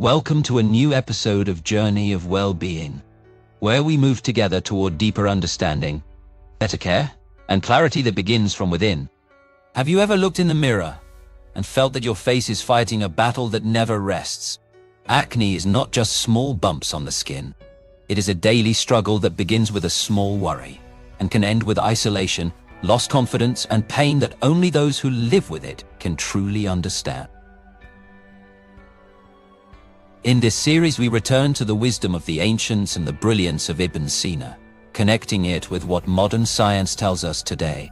Welcome to a new episode of Journey of Well-Being, where we move together toward deeper understanding, better care, and clarity that begins from within. Have you ever looked in the mirror and felt that your face is fighting a battle that never rests? Acne is not just small bumps on the skin. It is a daily struggle that begins with a small worry and can end with isolation, lost confidence, and pain that only those who live with it can truly understand. In this series, we return to the wisdom of the ancients and the brilliance of Ibn Sina, connecting it with what modern science tells us today.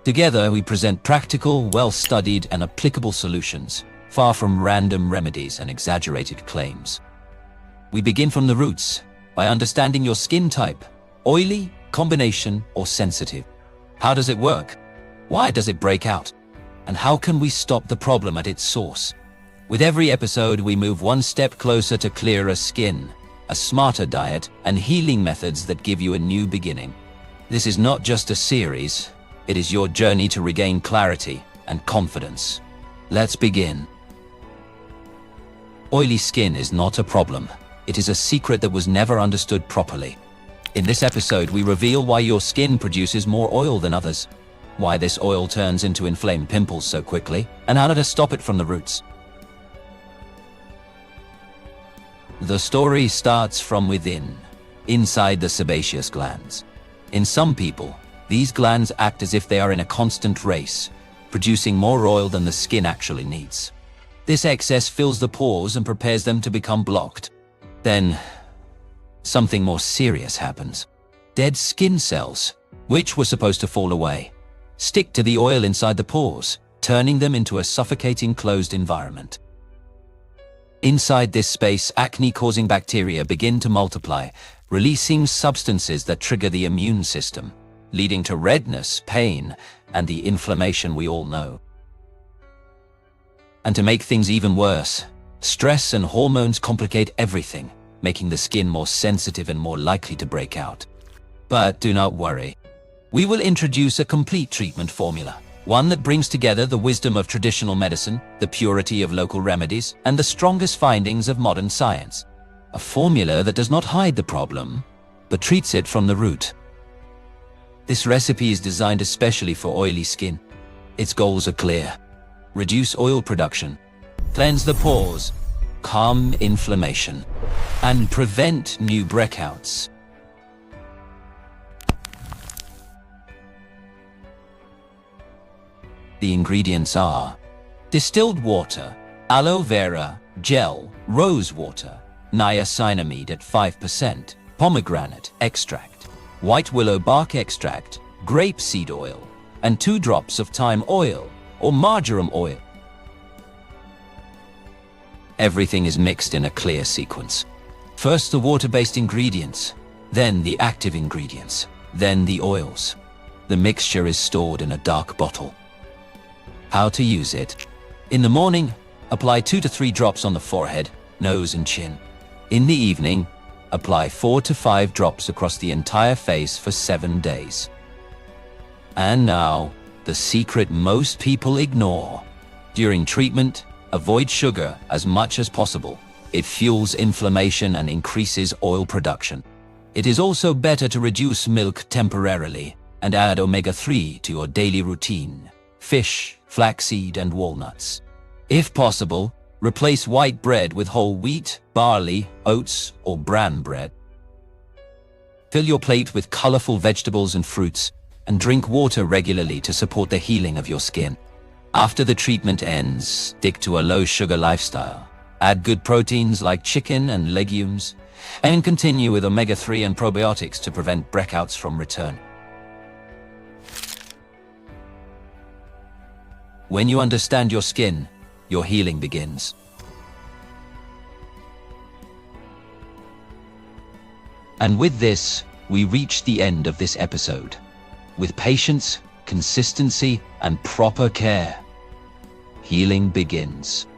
Together, we present practical, well-studied, and applicable solutions, far from random remedies and exaggerated claims. We begin from the roots, by understanding your skin type: oily, combination, or sensitive. How does it work? Why does it break out? And how can we stop the problem at its source? With every episode, we move one step closer to clearer skin, a smarter diet, and healing methods that give you a new beginning. This is not just a series, it is your journey to regain clarity and confidence. Let's begin. Oily skin is not a problem. It is a secret that was never understood properly. In this episode, we reveal why your skin produces more oil than others, why this oil turns into inflamed pimples so quickly, and how to stop it from the roots. The story starts from within, inside the sebaceous glands. In some people, these glands act as if they are in a constant race, producing more oil than the skin actually needs. This excess fills the pores and prepares them to become blocked. Then, something more serious happens. Dead skin cells, which were supposed to fall away, stick to the oil inside the pores, turning them into a suffocating closed environment. Inside this space, acne-causing bacteria begin to multiply, releasing substances that trigger the immune system, leading to redness, pain, and the inflammation we all know. And to make things even worse, stress and hormones complicate everything, making the skin more sensitive and more likely to break out. But do not worry. We will introduce a complete treatment formula. One that brings together the wisdom of traditional medicine, the purity of local remedies, and the strongest findings of modern science. A formula that does not hide the problem, but treats it from the root. This recipe is designed especially for oily skin. Its goals are clear: reduce oil production, cleanse the pores, calm inflammation, and prevent new breakouts. The ingredients are distilled water, aloe vera gel, rose water, niacinamide at 5%, pomegranate extract, white willow bark extract, grape seed oil, and 2 drops of thyme oil or marjoram oil. Everything is mixed in a clear sequence. First the water-based ingredients, then the active ingredients, then the oils. The mixture is stored in a dark bottle. How to use it? In the morning, apply 2 to 3 drops on the forehead, nose, and chin. In the evening, apply 4 to 5 drops across the entire face for 7 days. And now, the secret most people ignore. During treatment, avoid sugar as much as possible. It fuels inflammation and increases oil production. It is also better to reduce milk temporarily and add omega-3 to your daily routine: fish, flaxseed, and walnuts. If possible, replace white bread with whole wheat, barley, oats, or bran bread. Fill your plate with colorful vegetables and fruits, and drink water regularly to support the healing of your skin. After the treatment ends, stick to a low-sugar lifestyle. Add good proteins like chicken and legumes, and continue with omega-3 and probiotics to prevent breakouts from return. When you understand your skin, your healing begins. And with this, we reach the end of this episode. With patience, consistency, and proper care, healing begins.